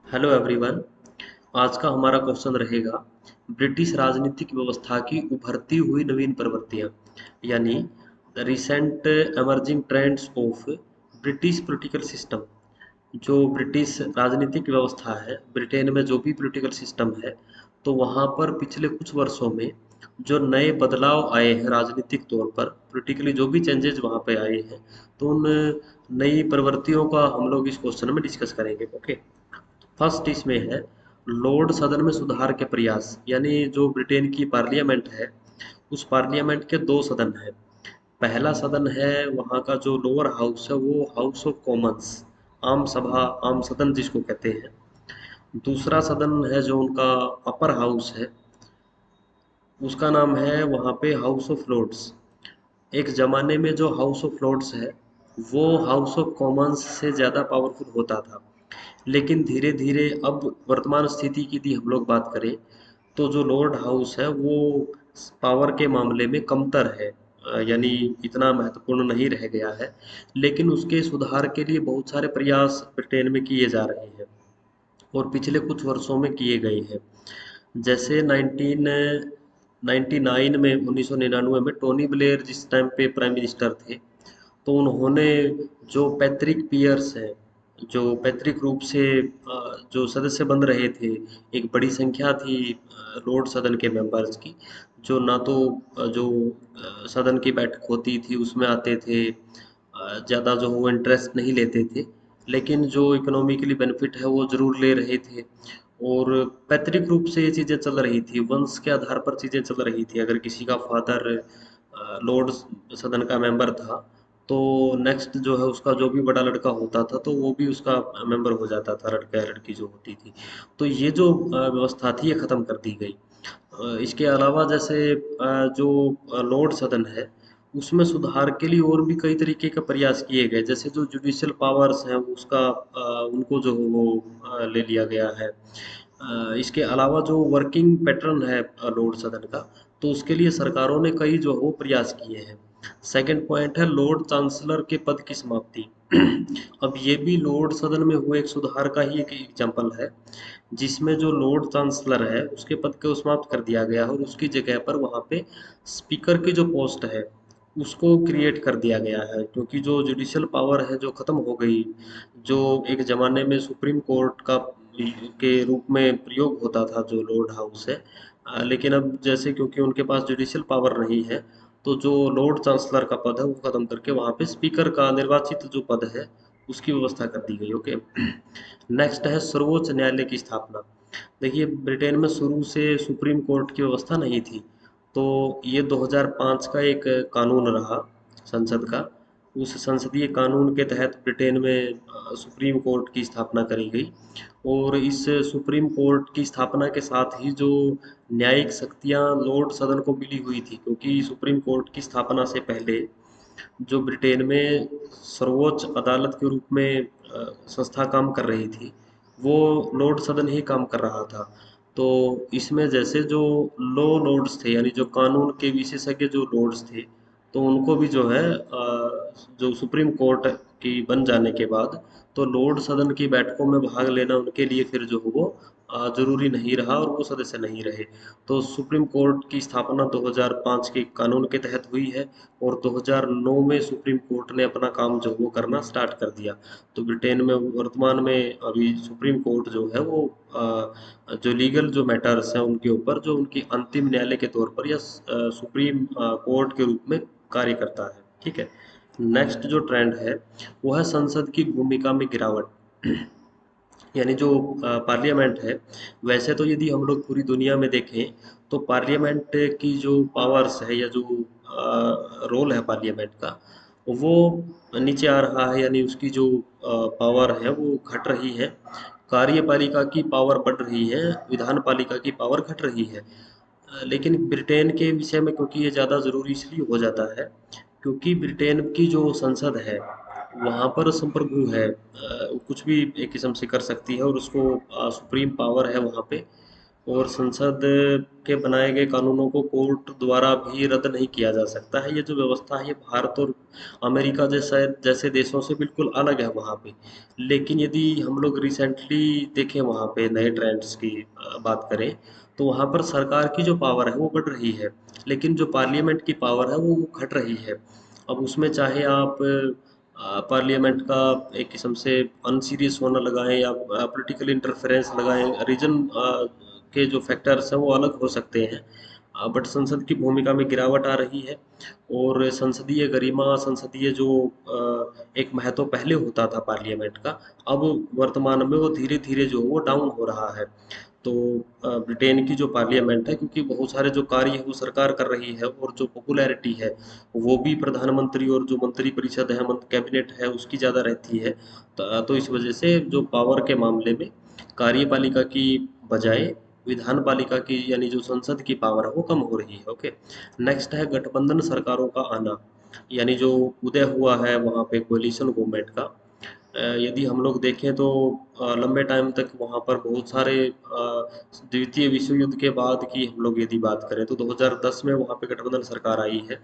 Hello everyone. आज का हमारा क्वेश्चन रहेगा ब्रिटिश राजनीतिक व्यवस्था की उभरती हुई नवीन प्रवृत्तियां, यानी the recent emerging trends of British political system. जो ब्रिटिश राजनीतिक व्यवस्था है, ब्रिटेन में जो भी पॉलिटिकल सिस्टम है, तो वहाँ पर पिछले कुछ वर्षों में जो नए बदलाव आए हैं राजनीतिक तौर पर, पॉलिटिकली जो भी चेंजेस वहाँ पे आए हैं, तो उन नई प्रवृत्तियों का हम लोग इस क्वेश्चन में डिस्कस करेंगे। ओके। फर्स्ट इसमें है लॉर्ड सदन में सुधार के प्रयास, यानी जो ब्रिटेन की पार्लियामेंट है, उस पार्लियामेंट के दो सदन हैं। पहला सदन है वहाँ का जो लोअर हाउस है, वो हाउस ऑफ कॉमन्स, आम सभा, आम सदन जिसको कहते हैं। दूसरा सदन है जो उनका अपर हाउस है, उसका नाम है वहाँ पे हाउस ऑफ लॉर्ड्स। एक ज़माने में जो हाउस ऑफ लॉर्ड्स है, वो हाउस ऑफ कॉमन्स से ज़्यादा पावरफुल होता था। लेकिन धीरे धीरे अब वर्तमान स्थिति की यदि हम लोग बात करें, तो जो लॉर्ड हाउस है वो पावर के मामले में कमतर है, यानी इतना महत्वपूर्ण नहीं रह गया है। लेकिन उसके सुधार के लिए बहुत सारे प्रयास ब्रिटेन में किए जा रहे हैं और पिछले कुछ वर्षों में किए गए हैं। जैसे 1999 में 1999 में टोनी ब्लेयर जिस टाइम पे प्राइम मिनिस्टर थे, तो उन्होंने जो पैतृक पियर्स हैं, जो पैतृक रूप से जो सदस्य बन रहे थे, एक बड़ी संख्या थी लॉर्ड सदन के मेंबर्स की, जो ना तो जो सदन की बैठक होती थी उसमें आते थे, ज़्यादा जो वो इंटरेस्ट नहीं लेते थे, लेकिन जो इकोनॉमिकली बेनिफिट है वो ज़रूर ले रहे थे। और पैतृक रूप से ये चीज़ें चल रही थी, वंश के आधार पर चीज़ें चल रही थी। अगर किसी का फादर लॉर्ड सदन का मेंबर था, तो नेक्स्ट जो है उसका जो भी बड़ा लड़का होता था, तो वो भी उसका मेंबर हो जाता था, लड़का या लड़की जो होती थी। तो ये जो व्यवस्था थी, ये ख़त्म कर दी गई। इसके अलावा जैसे जो लॉर्ड सदन है, उसमें सुधार के लिए और भी कई तरीके के प्रयास किए गए। जैसे जो जुडिशियल पावर्स हैं उसका उनको जो है वो ले लिया गया है। इसके अलावा जो वर्किंग पैटर्न है लॉर्ड सदन का, तो उसके लिए सरकारों ने कई जो है वो प्रयास किए हैं। सेकंड पॉइंट है लॉर्ड चांसलर के पद की समाप्ति। अब ये भी लॉर्ड सदन में हुए एक सुधार का ही एक एग्जाम्पल है, जिसमें जो लॉर्ड चांसलर है उसके पद को समाप्त कर दिया गया है और उसकी जगह पर वहाँ पे स्पीकर की जो पोस्ट है उसको क्रिएट कर दिया गया है। क्योंकि जो जुडिशियल पावर है जो ख़त्म हो गई, जो एक ज़माने में सुप्रीम कोर्ट का के रूप में प्रयोग होता था जो लॉर्ड हाउस है, लेकिन अब जैसे क्योंकि उनके पास जुडिशियल पावर नहीं है, तो जो लॉर्ड चांसलर का पद है वो ख़त्म करके वहाँ पे स्पीकर का निर्वाचित जो पद है उसकी व्यवस्था कर दी गई। ओके। नेक्स्ट है सर्वोच्च न्यायालय की स्थापना। देखिए, ब्रिटेन में शुरू से सुप्रीम कोर्ट की व्यवस्था नहीं थी, तो ये 2005 का एक कानून रहा संसद का। उस संसदीय कानून के तहत ब्रिटेन में सुप्रीम कोर्ट की स्थापना करी गई। और इस सुप्रीम कोर्ट की स्थापना के साथ ही जो न्यायिक शक्तियां लॉर्ड सदन को मिली हुई थी, क्योंकि सुप्रीम कोर्ट की स्थापना से पहले जो ब्रिटेन में सर्वोच्च अदालत के रूप में संस्था काम कर रही थी, वो लॉर्ड सदन ही काम कर रहा था। तो इसमें जैसे जो लॉ लॉर्ड्स थे, यानी जो कानून के विशेषज्ञ जो लॉर्ड्स थे, तो उनको भी जो है जो सुप्रीम कोर्ट की बन जाने के बाद, तो लॉर्ड सदन की बैठकों में भाग लेना उनके लिए फिर जो है वो ज़रूरी नहीं रहा और वो सदस्य नहीं रहे। तो सुप्रीम कोर्ट की स्थापना 2005 के कानून के तहत हुई है और 2009 में सुप्रीम कोर्ट ने अपना काम जो वो करना स्टार्ट कर दिया। तो ब्रिटेन में वर्तमान में अभी सुप्रीम कोर्ट जो है वो जो लीगल जो मैटर्स हैं उनके ऊपर जो उनकी अंतिम न्यायालय के तौर पर या सुप्रीम कोर्ट के रूप में कार्य करता है। ठीक है। नेक्स्ट जो ट्रेंड है वो है संसद की भूमिका में गिरावट। यानी जो पार्लियामेंट है, वैसे तो यदि हम लोग पूरी दुनिया में देखें, तो पार्लियामेंट की जो पावर्स है या जो रोल है पार्लियामेंट का, वो नीचे आ रहा है, यानी उसकी जो पावर है वो घट रही है। कार्यपालिका की पावर बढ़ रही है, विधान पालिका की पावर घट रही है। लेकिन ब्रिटेन के विषय में क्योंकि ये ज़्यादा ज़रूरी इसलिए हो जाता है, क्योंकि ब्रिटेन की जो संसद है वहाँ पर संप्रभु है, कुछ भी एक किस्म से कर सकती है और उसको सुप्रीम पावर है वहाँ पे। और संसद के बनाए गए कानूनों को कोर्ट द्वारा भी रद्द नहीं किया जा सकता है। ये जो व्यवस्था है ये भारत और अमेरिका जैसा जैसे देशों से बिल्कुल अलग है वहाँ पे। लेकिन यदि हम लोग रिसेंटली देखें वहाँ पे नए ट्रेंड्स की बात करें, तो वहाँ पर सरकार की जो पावर है वो बढ़ रही है, लेकिन जो पार्लियामेंट की पावर है वो घट रही है। अब उसमें चाहे आप पार्लियामेंट का एक किस्म से अनसीरियस होना लगाएं या पॉलिटिकल इंटरफेरेंस लगाएं, रीजन के जो फैक्टर्स हैं वो अलग हो सकते हैं, बट संसद की भूमिका में गिरावट आ रही है। और संसदीय गरिमा, संसदीय जो एक महत्व पहले होता था पार्लियामेंट का, अब वर्तमान में वो धीरे धीरे जो वो डाउन हो रहा है। तो ब्रिटेन की जो पार्लियामेंट है, क्योंकि बहुत सारे जो कार्य है वो सरकार कर रही है, और जो पॉपुलैरिटी है वो भी प्रधानमंत्री और जो मंत्री परिषद है, कैबिनेट है, उसकी ज़्यादा रहती है। तो इस वजह से जो पावर के मामले में कार्यपालिका की बजाय विधान पालिका की, यानी जो संसद की पावर है वो कम हो रही है। ओके। नेक्स्ट है गठबंधन सरकारों का आना, यानी जो उदय हुआ है वहाँ पे कोलिशन गवर्नमेंट का। यदि हम लोग देखें तो लंबे टाइम तक वहाँ पर बहुत सारे द्वितीय विश्व युद्ध के बाद की हम लोग यदि बात करें तो 2010 में वहाँ पे गठबंधन सरकार आई है,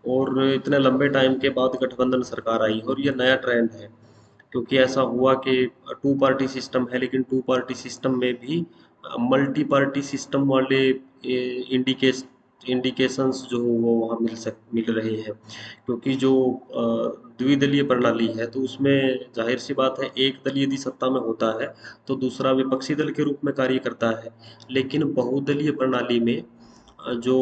और इतने लंबे टाइम के बाद गठबंधन सरकार आई है, और ये नया ट्रेंड है। क्योंकि ऐसा हुआ कि टू पार्टी सिस्टम है, लेकिन टू पार्टी सिस्टम में भी मल्टी पार्टी सिस्टम वाले इंडिकेश इंडिकेशंस जो वो वहाँ मिल रहे हैं। क्योंकि जो द्विदलीय प्रणाली है तो उसमें जाहिर सी बात है, एक दल यदि सत्ता में होता है तो दूसरा विपक्षी दल के रूप में कार्य करता है। लेकिन बहुदलीय प्रणाली में जो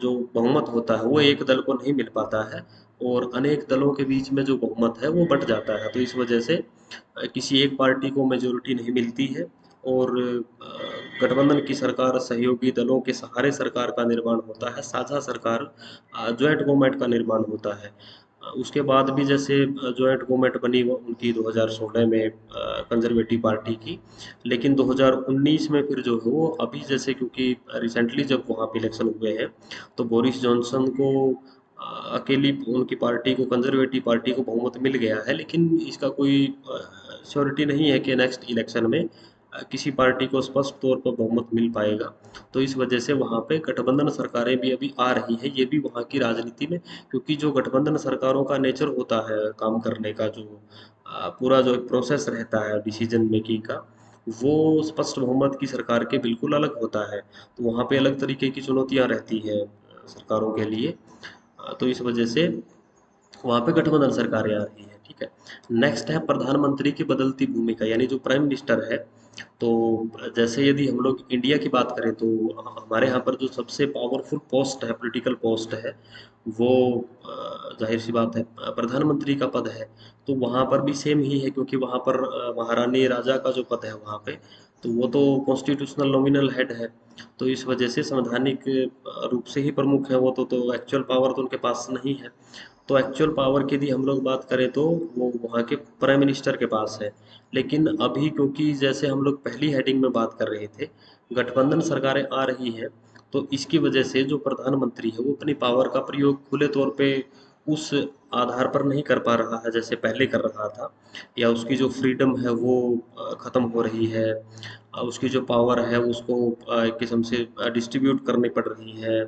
जो बहुमत होता है वो एक दल को नहीं मिल पाता है, और अनेक दलों के बीच में जो बहुमत है वो बँट जाता है। तो इस वजह से किसी एक पार्टी को मेजॉरिटी नहीं मिलती है, और गठबंधन की सरकार सहयोगी दलों के सहारे सरकार का निर्माण होता है, साझा सरकार, जॉइंट गवर्नमेंट का निर्माण होता है। उसके बाद भी जैसे जॉइंट गवर्नमेंट बनी वो उनकी 2016 में कंजर्वेटिव पार्टी की, लेकिन 2019 में फिर जो है वो अभी जैसे, क्योंकि रिसेंटली जब वहाँ पे इलेक्शन हुए हैं तो बोरिस जॉनसन को अकेली उनकी पार्टी को, कंजर्वेटिव पार्टी को बहुमत मिल गया है, लेकिन इसका कोई श्योरिटी नहीं है कि नेक्स्ट इलेक्शन में किसी पार्टी को स्पष्ट तौर पर बहुमत मिल पाएगा। तो इस वजह से वहाँ पे गठबंधन सरकारें भी अभी आ रही हैं, ये भी वहाँ की राजनीति में, क्योंकि जो गठबंधन सरकारों का नेचर होता है काम करने का, जो पूरा जो एक प्रोसेस रहता है डिसीजन मेकिंग का, वो स्पष्ट बहुमत की सरकार के बिल्कुल अलग होता है। तो वहाँ पे अलग तरीके की चुनौतियाँ रहती हैं सरकारों के लिए। तो इस वजह से वहाँ पे गठबंधन सरकारें आ रही हैं। ठीक है। नेक्स्ट है प्रधानमंत्री की बदलती भूमिका, यानी जो प्राइम मिनिस्टर है। तो जैसे यदि हम लोग इंडिया की बात करें तो हमारे यहाँ पर जो सबसे पावरफुल पोस्ट है, पॉलिटिकल पोस्ट है, वो जाहिर सी बात है प्रधानमंत्री का पद है। तो वहाँ पर भी सेम ही है, क्योंकि वहाँ पर महारानी राजा का जो पद है वहाँ पे, तो वो तो कॉन्स्टिट्यूशनल नॉमिनल हेड है। तो इस वजह से संवैधानिक रूप से ही प्रमुख है वो, तो एक्चुअल पावर तो उनके पास नहीं है। तो एक्चुअल पावर की यदि हम लोग बात करें तो वो वहाँ के प्राइम मिनिस्टर के पास है। लेकिन अभी क्योंकि जैसे हम लोग पहली हेडिंग में बात कर रहे थे, गठबंधन सरकारें आ रही हैं, तो इसकी वजह से जो प्रधानमंत्री है वो अपनी पावर का प्रयोग खुले तौर पे उस आधार पर नहीं कर पा रहा है जैसे पहले कर रहा था, या उसकी जो फ्रीडम है वो ख़त्म हो रही है। उसकी जो पावर है उसको एक किस्म से डिस्ट्रीब्यूट करनी पड़ रही है।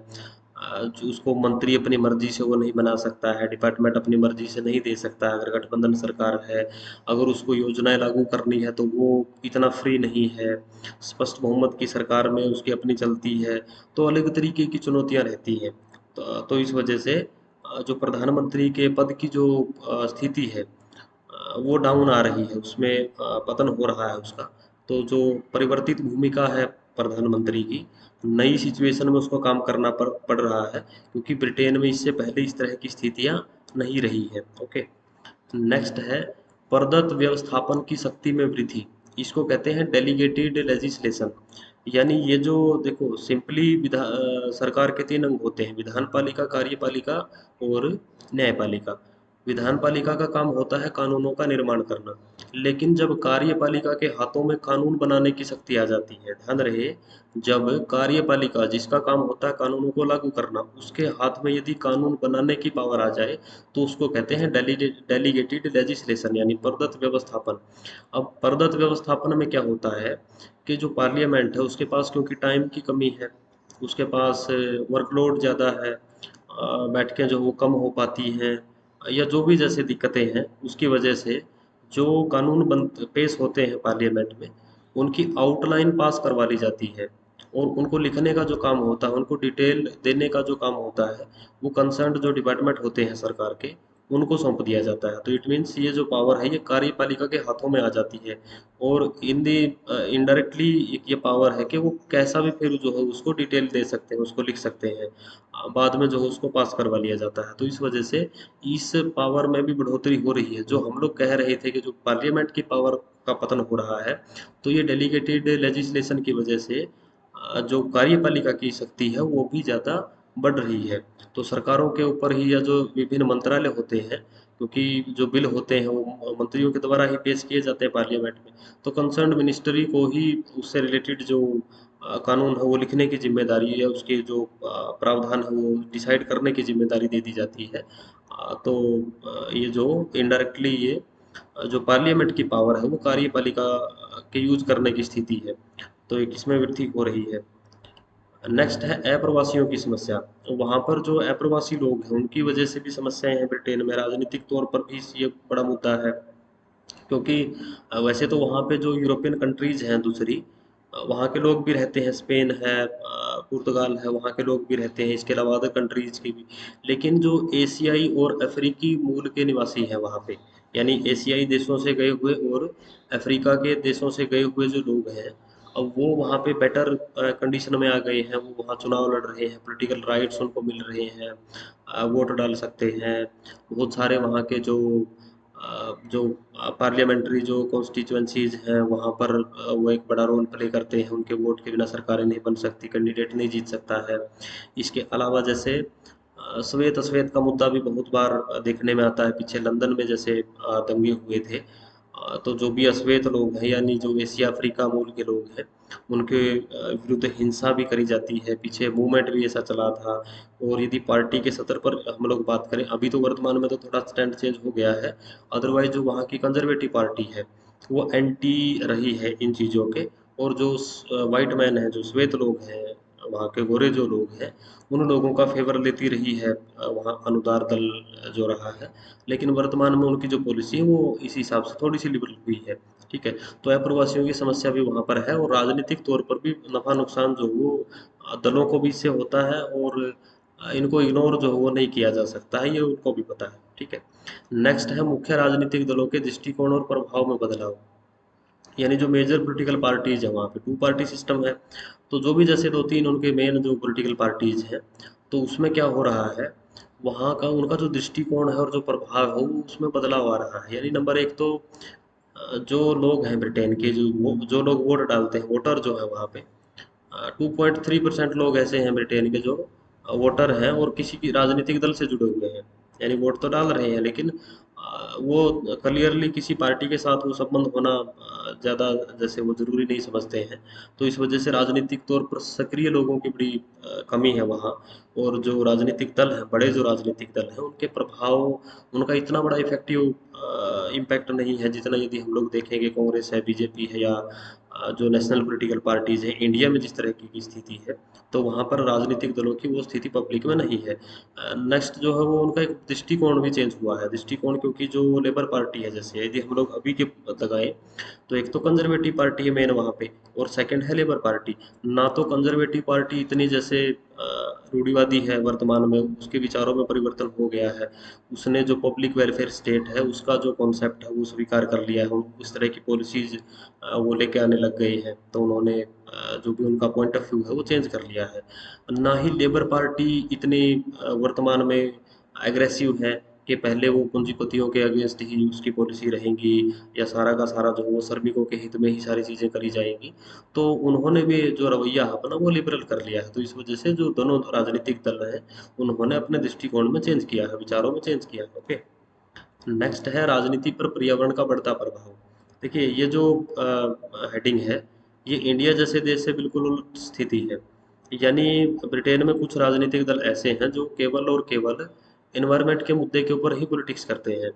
जो उसको मंत्री अपनी मर्जी से वो नहीं बना सकता है, डिपार्टमेंट अपनी मर्जी से नहीं दे सकता है अगर गठबंधन सरकार है। अगर उसको योजनाएं लागू करनी है तो वो इतना फ्री नहीं है। स्पष्ट बहुमत की सरकार में उसकी अपनी चलती है। तो अलग तरीके की चुनौतियां रहती हैं। तो इस वजह से जो प्रधानमंत्री के पद की जो स्थिति है, वो डाउन आ रही है, उसमें पतन हो रहा है उसका। तो जो परिवर्तित भूमिका है प्रधानमंत्री की, नई सिचुएशन में उसको काम करना पड़ रहा है, क्योंकि ब्रिटेन में इससे पहले इस तरह की स्थितियां नहीं रही है। ओके। नेक्स्ट है प्रदत्त व्यवस्थापन की शक्ति में वृद्धि, इसको कहते हैं डेलीगेटेड लेजिस्लेशन। यानी ये जो देखो सिंपली सरकार के तीन अंग होते हैं, विधान पालिका, कार्यपालिका और न्यायपालिका। विधान पालिका का काम होता है कानूनों का निर्माण करना, लेकिन जब कार्यपालिका के हाथों में कानून बनाने की शक्ति आ जाती है, ध्यान रहे, जब कार्यपालिका जिसका काम होता है कानूनों को लागू करना, उसके हाथ में यदि कानून बनाने की पावर आ जाए, तो उसको कहते हैं डेलीगेटेड लेजिस्लेशन, यानी प्रदत्त व्यवस्थापन। अब प्रदत्त व्यवस्थापन में क्या होता है कि जो पार्लियामेंट है उसके पास क्योंकि टाइम की कमी है, उसके पास वर्कलोड ज़्यादा है, बैठकें जो वो कम हो पाती हैं, या जो भी जैसे दिक्कतें हैं, उसकी वजह से जो कानून बन पेश होते हैं पार्लियामेंट में, उनकी आउटलाइन पास करवा ली जाती है, और उनको लिखने का जो काम होता है, उनको डिटेल देने का जो काम होता है, वो कंसर्न्ड जो डिपार्टमेंट होते हैं सरकार के, उनको सौंप दिया जाता है। तो इट मीन्स ये जो पावर है ये कार्यपालिका के हाथों में आ जाती है, और इन दी इनडायरेक्टली एक ये पावर है कि वो कैसा भी फिर जो है उसको डिटेल दे सकते हैं, उसको लिख सकते हैं, बाद में जो है उसको पास करवा लिया जाता है। तो इस वजह से इस पावर में भी बढ़ोतरी हो रही है। जो हम लोग कह रहे थे कि जो पार्लियामेंट की पावर का पतन हो रहा है, तो ये डेलीगेटेड लेजिस्लेशन की वजह से जो कार्यपालिका की शक्ति है वो भी ज़्यादा बढ़ रही है। तो सरकारों के ऊपर ही या जो विभिन्न मंत्रालय होते हैं, क्योंकि जो बिल होते हैं वो मंत्रियों के द्वारा ही पेश किए जाते हैं पार्लियामेंट में, तो कंसर्न्ड मिनिस्ट्री को ही उससे रिलेटेड जो कानून है वो लिखने की जिम्मेदारी या उसके जो प्रावधान है वो डिसाइड करने की जिम्मेदारी दे दी जाती है। तो ये जो इनडायरेक्टली ये जो पार्लियामेंट की पावर है वो कार्यपालिका के यूज करने की स्थिति है, तो एक इसमें वृद्धि हो रही है। नेक्स्ट है अप्रवासियों की समस्या। तो वहाँ पर जो अप्रवासी लोग हैं उनकी वजह से भी समस्याएं हैं ब्रिटेन में, राजनीतिक तौर पर भी ये बड़ा मुद्दा है, क्योंकि वैसे तो वहाँ पे जो यूरोपियन कंट्रीज हैं दूसरी, वहाँ के लोग भी रहते हैं, स्पेन है, पुर्तगाल है, वहाँ के लोग भी रहते हैं, इसके अलावा अदर कंट्रीज के भी। लेकिन जो एशियाई और अफ्रीकी मूल के निवासी हैं वहाँ पे, यानी एशियाई देशों से गए हुए और अफ्रीका के देशों से गए हुए जो लोग हैं, अब वो वहाँ पे बेटर कंडीशन में आ गए हैं, वो वहाँ चुनाव लड़ रहे हैं, पॉलिटिकल राइट्स उनको मिल रहे हैं, वोट डाल सकते हैं, बहुत सारे वहाँ के जो पार्लियामेंट्री जो कॉन्स्टिट्यूएंसीज हैं वहाँ पर वो एक बड़ा रोल प्ले करते हैं, उनके वोट के बिना सरकारें नहीं बन सकती, कैंडिडेट नहीं जीत सकता है। इसके अलावा जैसे श्वेत अश्वेत का मुद्दा भी बहुत बार देखने में आता है, पीछे लंदन में जैसे दंगे हुए थे, तो जो भी अश्वेत लोग हैं यानी जो एशिया अफ्रीका मूल के लोग हैं, उनके विरुद्ध हिंसा भी करी जाती है, पीछे मूवमेंट भी ऐसा चला था। और यदि पार्टी के सतर पर हम लोग बात करें, अभी तो वर्तमान में तो थोड़ा स्टैंड चेंज हो गया है, अदरवाइज जो वहाँ की कंजर्वेटिव पार्टी है वो एंटी रही है इन चीज़ों के, और जो वाइट मैन है, जो श्वेत लोग हैं, वहाँ के गोरे जो लोग हैं, उन लोगों का फेवर लेती रही है वहाँ अनुदार दल जो रहा है। लेकिन वर्तमान में उनकी जो पॉलिसी है वो इस हिसाब से थोड़ी सी लिबरल हुई है। ठीक है, तो अप्रवासियों की समस्या भी वहाँ पर है, और राजनीतिक तौर पर भी नफा नुकसान जो वो दलों को भी इससे होता है, और इनको इग्नोर जो है वो नहीं किया जा सकता है, ये उनको भी पता है। ठीक है, नेक्स्ट है मुख्य राजनीतिक दलों के दृष्टिकोण और प्रभाव में बदलाव। यानी जो मेजर पॉलिटिकल पार्टीज है वहाँ पे टू पार्टी सिस्टम है, तो जो भी जैसे दो तीन उनके मेन जो पॉलिटिकल पार्टीज हैं, तो उसमें क्या हो रहा है, वहाँ का उनका जो दृष्टिकोण है और जो प्रभाव है वो उसमें बदलाव आ रहा है। यानी नंबर एक तो जो लोग हैं ब्रिटेन के, जो लोग वोट डालते हैं, वोटर जो है वहाँ पे 2.3% लोग ऐसे हैं ब्रिटेन के जो वोटर हैं और किसी की राजनीतिक दल से जुड़े हुए हैं, यानी वोट तो डाल रहे हैं, लेकिन वो क्लियरली किसी पार्टी के साथ वो संबंध होना ज़्यादा जैसे वो ज़रूरी नहीं समझते हैं। तो इस वजह से राजनीतिक तौर पर सक्रिय लोगों की बड़ी कमी है वहाँ। और जो राजनीतिक दल हैं, बड़े जो राजनीतिक दल हैं, उनके प्रभाव, उनका इतना बड़ा इफेक्टिव इम्पैक्ट नहीं है जितना यदि हम लोग देखेंगे कांग्रेस है, बीजेपी है, या जो नेशनल पॉलिटिकल पार्टीज हैं इंडिया में जिस तरह की स्थिति है, तो वहाँ पर राजनीतिक दलों की वो स्थिति पब्लिक में नहीं है। नेक्स्ट जो है वो उनका एक दृष्टिकोण भी चेंज हुआ है, दृष्टिकोण, क्योंकि जो लेबर पार्टी है, जैसे यदि हम लोग अभी के लगाएं, तो एक तो कंजर्वेटिव पार्टी है मेन वहाँ पे, और सेकंड है लेबर पार्टी। ना तो कंजर्वेटिव पार्टी इतनी जैसे रूढ़िवादी है वर्तमान में, उसके विचारों में परिवर्तन हो गया है, उसने जो पब्लिक वेलफेयर स्टेट है उसका जो कॉन्सेप्ट है वो स्वीकार कर लिया है, उस तरह की पॉलिसीज वो लेके आने लग गए हैं, तो उन्होंने जो भी उनका पॉइंट ऑफ व्यू है वो चेंज कर लिया है। ना ही लेबर पार्टी इतनी वर्तमान में एग्रेसिव है कि पहले वो पूंजीपतियों के अगेंस्ट ही उसकी पॉलिसी रहेंगी, या सारा का सारा जो वो श्रमिकों के हित में ही सारी चीज़ें करी जाएंगी। तो उन्होंने भी जो रवैया अपना वो लिबरल कर लिया है, तो इस वजह से जो दोनों राजनीतिक दल हैं उन्होंने अपने दृष्टिकोण में चेंज किया है, विचारों में चेंज किया है। ओके, नेक्स्ट है राजनीति पर पर्यावरण का बढ़ता प्रभाव। देखिए ये जो हेडिंग है, ये इंडिया जैसे देश से बिल्कुल उलट स्थिति है। यानी ब्रिटेन में कुछ राजनीतिक दल ऐसे हैं जो केवल और केवल एनवायरनमेंट के मुद्दे के ऊपर ही पॉलिटिक्स करते हैं।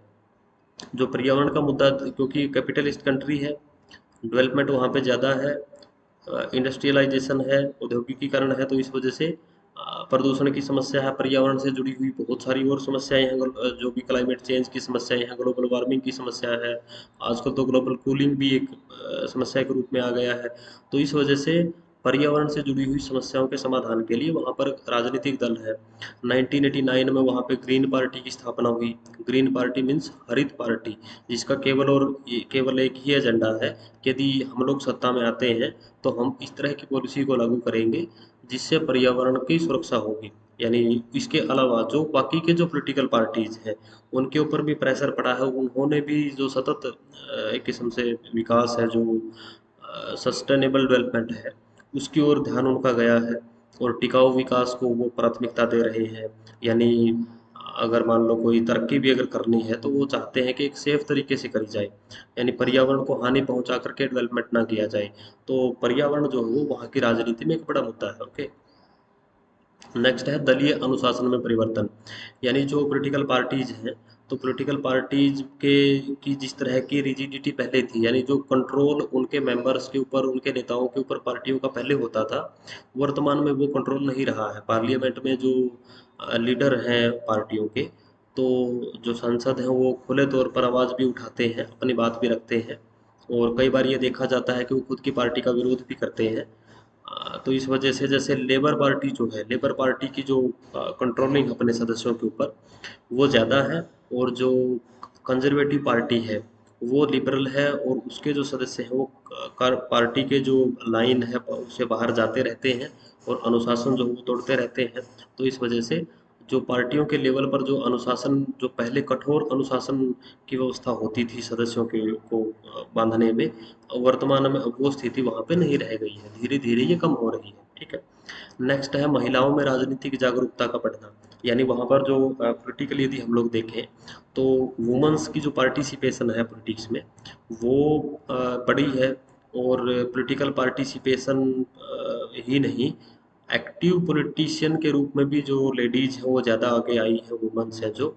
जो पर्यावरण का मुद्दा, क्योंकि कैपिटलिस्ट कंट्री है, डेवलपमेंट वहाँ पे ज़्यादा है, इंडस्ट्रियलाइजेशन है, औद्योगिकीकरण है, तो इस वजह से प्रदूषण की समस्या है, पर्यावरण से जुड़ी हुई बहुत सारी और समस्याएं हैं, जो भी क्लाइमेट चेंज की समस्याएं हैं, ग्लोबल वार्मिंग की समस्या है, आजकल तो ग्लोबल कूलिंग भी एक समस्या के रूप में आ गया है। तो इस वजह से पर्यावरण से जुड़ी हुई समस्याओं के समाधान के लिए वहाँ पर राजनीतिक दल है। 1989 में वहाँ पे ग्रीन पार्टी की स्थापना हुई। ग्रीन पार्टी मीन्स हरित पार्टी, जिसका केवल एक ही एजेंडा है कि यदि हम लोग सत्ता में आते हैं तो हम इस तरह की पॉलिसी को लागू करेंगे जिससे पर्यावरण की सुरक्षा होगी। यानी इसके अलावा जो बाकी के जो पॉलिटिकल पार्टीज हैं उनके ऊपर भी प्रेशर पड़ा है, उन्होंने भी जो सतत एक किस्म से विकास है, जो सस्टेनेबल डेवलपमेंट है, उसकी ओर ध्यान उनका गया है और टिकाऊ विकास को वो प्राथमिकता दे रहे हैं। यानी अगर मान लो कोई तरक्की भी अगर करनी है तो वो चाहते हैं कि एक सेफ तरीके से करी जाए, यानी पर्यावरण को हानि पहुंचा करके डेवलपमेंट ना किया जाए। तो पर्यावरण जो है वो वहाँ की राजनीति में एक बड़ा मुद्दा है। ओके। नेक्स्ट है दलीय अनुशासन में परिवर्तन। यानी जो पॉलिटिकल पार्टीज हैं, तो पॉलिटिकल पार्टीज के की जिस तरह की रिजिडिटी पहले थी, यानी जो कंट्रोल उनके मेंबर्स के ऊपर, उनके नेताओं के ऊपर पार्टियों का पहले होता था, वर्तमान में वो कंट्रोल नहीं रहा है। पार्लियामेंट में जो लीडर हैं पार्टियों के, तो जो सांसद हैं वो खुले तौर पर आवाज़ भी उठाते हैं, अपनी बात भी रखते हैं, और कई बार ये देखा जाता है कि वो खुद की पार्टी का विरोध भी करते हैं। तो इस वजह से जैसे लेबर पार्टी जो है, लेबर पार्टी की जो कंट्रोलिंग अपने सदस्यों के ऊपर वो ज़्यादा है, और जो कंजर्वेटिव पार्टी है वो लिबरल है, और उसके जो सदस्य हैं वो पार्टी के जो लाइन है उससे बाहर जाते रहते हैं और अनुशासन जो है वो तोड़ते रहते हैं। तो इस वजह से जो पार्टियों के लेवल पर जो अनुशासन, जो पहले कठोर अनुशासन की व्यवस्था होती थी सदस्यों के को बांधने में, वर्तमान में अब वो स्थिति वहाँ पे नहीं रह गई है, धीरे धीरे ये कम हो रही है। ठीक है। नेक्स्ट है महिलाओं में राजनीतिक जागरूकता का बढ़ना। यानी वहाँ पर जो पॉलिटिकली यदि हम लोग देखें तो वुमेन्स की जो पार्टिसिपेशन है पॉलिटिक्स में वो बड़ी है, और पॉलिटिकल पार्टिसिपेशन ही नहीं, एक्टिव पॉलिटिशियन के रूप में भी जो लेडीज हैं वो ज़्यादा आगे आई है, वुमेन्स हैं जो।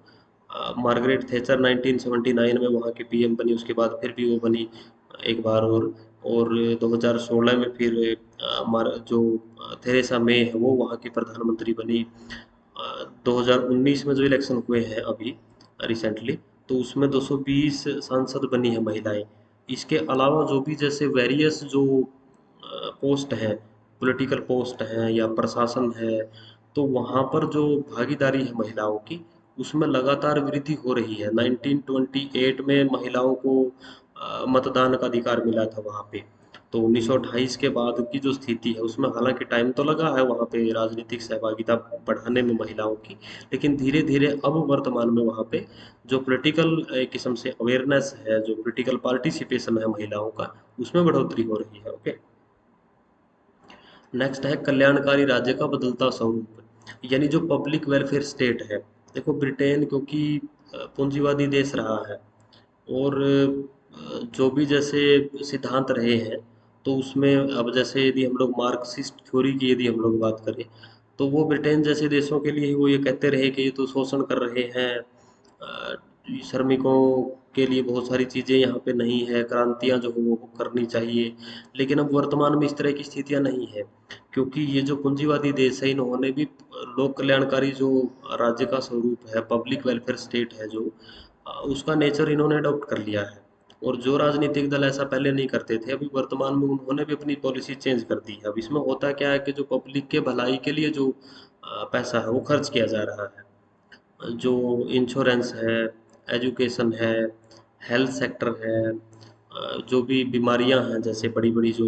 मार्गरेट थैचर 1979 में वहाँ की पीएम बनी, उसके बाद फिर भी वो बनी एक बार और 2016 में फिर जो थेरेसा मे है वो वहाँ की प्रधानमंत्री बनी। 2019 में जो इलेक्शन हुए हैं अभी रिसेंटली, तो उसमें 220 सांसद बनी है महिलाएं। इसके अलावा जो भी जैसे वेरियस जो पोस्ट हैं, पॉलिटिकल पोस्ट हैं या प्रशासन है, तो वहाँ पर जो भागीदारी है महिलाओं की, उसमें लगातार वृद्धि हो रही है। 1928 में महिलाओं को मतदान का अधिकार मिला था वहाँ पे। तो 1928 के बाद की जो स्थिति है उसमें हालांकि टाइम तो लगा है वहाँ पे राजनीतिक सहभागिता बढ़ाने में महिलाओं की, लेकिन धीरे धीरे अब वर्तमान में वहाँ पे जो पॉलिटिकल एक किस्म से अवेयरनेस है, जो पॉलिटिकल पार्टिसिपेशन है महिलाओं का, उसमें बढ़ोतरी हो रही है। ओके। नेक्स्ट है कल्याणकारी राज्य का बदलता स्वरूप। यानी जो पब्लिक वेलफेयर स्टेट है, देखो ब्रिटेन क्योंकि पूंजीवादी देश रहा है, और जो भी जैसे सिद्धांत रहे हैं, तो उसमें अब जैसे यदि हम लोग मार्क्सिस्ट थ्योरी की यदि हम लोग बात करें, तो वो ब्रिटेन जैसे देशों के लिए वो ये कहते रहे कि ये तो शोषण कर रहे हैं, श्रमिकों के लिए बहुत सारी चीज़ें यहाँ पे नहीं है, क्रांतियाँ जो हो वो करनी चाहिए। लेकिन अब वर्तमान में इस तरह की स्थितियाँ नहीं है, क्योंकि ये जो पूंजीवादी देश है इन्होंने भी लोक कल्याणकारी जो राज्य का स्वरूप है, पब्लिक वेलफेयर स्टेट है जो, उसका नेचर इन्होंने अडॉप्ट कर लिया है। और जो राजनीतिक दल ऐसा पहले नहीं करते थे, अभी वर्तमान में उन्होंने भी अपनी पॉलिसी चेंज कर दी है। अब इसमें होता क्या है कि जो पब्लिक के भलाई के लिए जो पैसा है वो खर्च किया जा रहा है, जो इंश्योरेंस है, एजुकेशन है, हेल्थ सेक्टर है, जो भी बीमारियां हैं जैसे बड़ी बड़ी जो,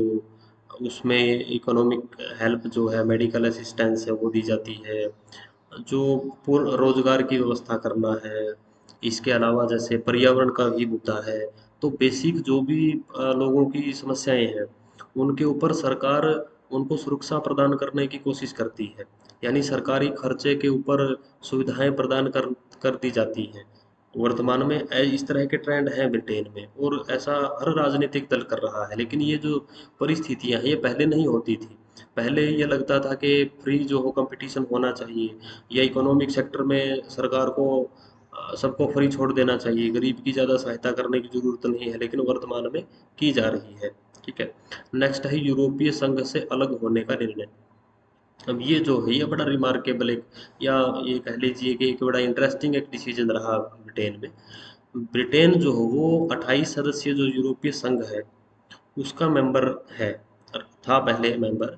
उसमें इकोनॉमिक हेल्प जो है, मेडिकल असिस्टेंस है वो दी जाती है, जो पूर्ण रोजगार की व्यवस्था करना है। इसके अलावा जैसे पर्यावरण का भी मुद्दा है। तो बेसिक जो भी लोगों की समस्याएं हैं उनके ऊपर सरकार उनको सुरक्षा प्रदान करने की कोशिश करती है। यानी सरकारी खर्चे के ऊपर सुविधाएं प्रदान कर कर दी जाती हैं, वर्तमान में इस तरह के ट्रेंड हैं ब्रिटेन में, और ऐसा हर राजनीतिक दल कर रहा है। लेकिन ये जो परिस्थितियां हैं ये पहले नहीं होती थी। पहले ये लगता था कि फ्री जो हो कंपटीशन होना चाहिए, या इकोनॉमिक सेक्टर में सरकार को सबको फ्री छोड़ देना चाहिए, गरीब की ज़्यादा सहायता करने की ज़रूरत नहीं है, लेकिन वर्तमान में की जा रही है। ठीक है। नेक्स्ट है यूरोपीय संघ से अलग होने का निर्णय। अब ये जो है ये बड़ा रिमार्केबल एक, या ये कह लीजिए कि एक बड़ा इंटरेस्टिंग एक डिसीजन रहा ब्रिटेन में। ब्रिटेन जो हो वो 28 सदस्यीय जो यूरोपीय संघ है उसका मेंबर है, था पहले मेंबर।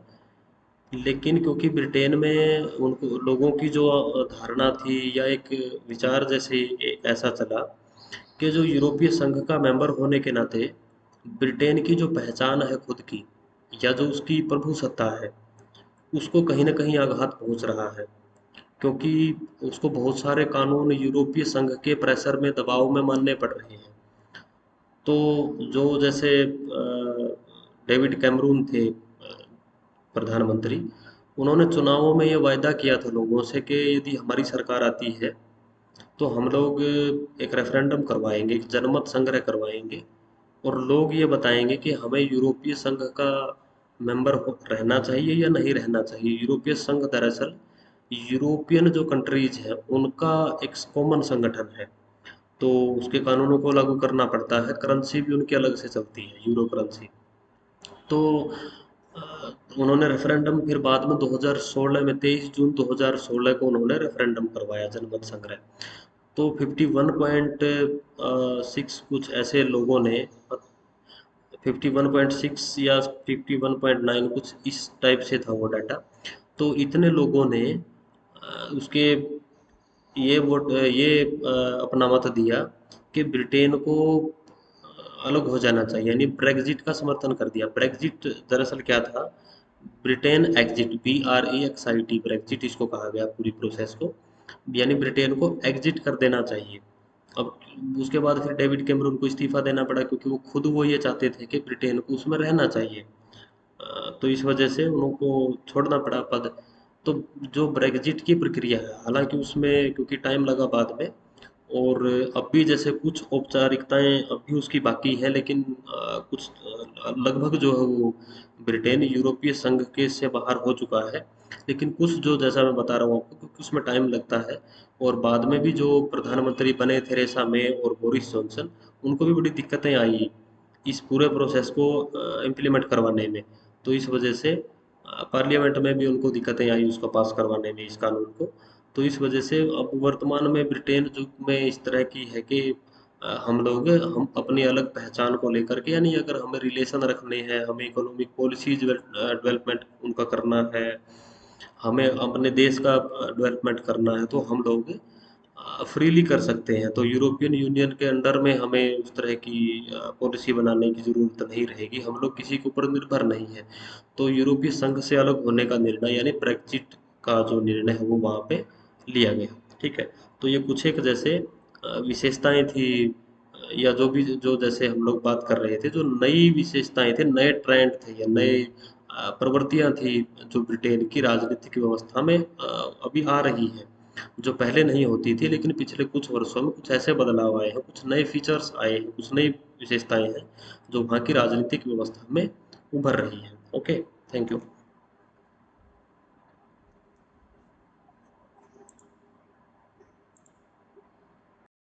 लेकिन क्योंकि ब्रिटेन में उनको लोगों की जो धारणा थी, या एक विचार जैसे ऐसा चला कि जो यूरोपीय संघ का मेंबर होने के नाते ब्रिटेन की जो पहचान है खुद की, या जो उसकी प्रभुसत्ता है, उसको कहीं न कहीं आघात पहुंच रहा है। क्योंकि उसको बहुत सारे कानून यूरोपीय संघ के प्रेशर में, दबाव में मानने पड़ रहे हैं। तो जो जैसे डेविड कैमरून थे प्रधानमंत्री, उन्होंने चुनावों में ये वायदा किया था लोगों से कि यदि हमारी सरकार आती है तो हम लोग एक रेफरेंडम करवाएंगे, एक जनमत संग्रह करवाएंगे, और लोग ये बताएंगे कि हमें यूरोपीय संघ का मेंबर रहना चाहिए या नहीं रहना चाहिए। यूरोपीय संघ दरअसल यूरोपियन जो कंट्रीज हैं उनका एक कॉमन संगठन है, तो उसके कानूनों को लागू करना पड़ता है। करेंसी भी उनकी अलग से चलती है, यूरो करेंसी। तो अ, उन्होंने रेफरेंडम फिर बाद में 2016 में 23 जून 2016 को उन्होंने रेफरेंडम करवाया जनमत संग्रह। तो 51.6 कुछ ऐसे लोगों ने, 51.6 या 51.9 कुछ इस टाइप से था वो डाटा। तो इतने लोगों ने उसके ये वोट ये अपना मत दिया कि ब्रिटेन को अलग हो जाना चाहिए, यानी ब्रेग्जिट का समर्थन कर दिया। ब्रेग्जिट दरअसल क्या था? ब्रिटेन एग्जिट, BREXIT, ब्रेग्जिट इसको कहा गया पूरी प्रोसेस को, यानी ब्रिटेन को एग्जिट कर देना चाहिए। अब उसके बाद फिर डेविड कैमरून को इस्तीफा देना पड़ा, क्योंकि वो खुद वो ये चाहते थे कि ब्रिटेन को उसमें रहना चाहिए। तो इस वजह से उनको छोड़ना पड़ा पद। तो जो ब्रेग्जिट की प्रक्रिया है, हालांकि उसमें क्योंकि टाइम लगा बाद में, और अब भी जैसे कुछ औपचारिकताएं अब भी उसकी बाकी है, लेकिन कुछ लगभग जो है वो ब्रिटेन यूरोपीय संघ के से बाहर हो चुका है। लेकिन कुछ जो जैसा मैं बता रहा हूँ आपको, क्योंकि उसमें टाइम लगता है, और बाद में भी जो प्रधानमंत्री बने थेरेसा मे और बोरिस जॉनसन, उनको भी बड़ी दिक्कतें आई इस पूरे प्रोसेस को इम्प्लीमेंट करवाने में। तो इस वजह से पार्लियामेंट में भी उनको दिक्कतें आई उसको पास करवाने में, इस कानून को। तो इस वजह से अब वर्तमान में ब्रिटेन जो में इस तरह की है कि हम अपनी अलग पहचान को लेकर के, यानी अगर हमें रिलेशन रखने हैं, हमें इकोनॉमिक पॉलिसीज डेवलपमेंट उनका करना है, हमें अपने देश का डेवलपमेंट करना है, तो हम लोग फ्रीली कर सकते हैं। तो यूरोपियन यूनियन के अंडर में हमें उस तरह की पॉलिसी बनाने की ज़रूरत नहीं रहेगी, हम लोग किसी के ऊपर निर्भर नहीं है। तो यूरोपीय संघ से अलग होने का निर्णय, यानी ब्रेक्जिट का जो निर्णय है वो वहाँ पे लिया गया। ठीक है। तो ये कुछ एक जैसे विशेषताएं थी, या जो भी जो जैसे हम लोग बात कर रहे थे, जो नई विशेषताएं थे, नए ट्रेंड थे, या नए प्रवृत्तियां थी जो ब्रिटेन की राजनीतिक व्यवस्था में अभी आ रही है, जो पहले नहीं होती थी। लेकिन पिछले कुछ वर्षों में कुछ ऐसे बदलाव आए हैं, कुछ नए फीचर्स आए हैं, कुछ नई विशेषताएं हैं जो वहाँ की राजनीतिक व्यवस्था में उभर रही हैं। ओके। Thank you.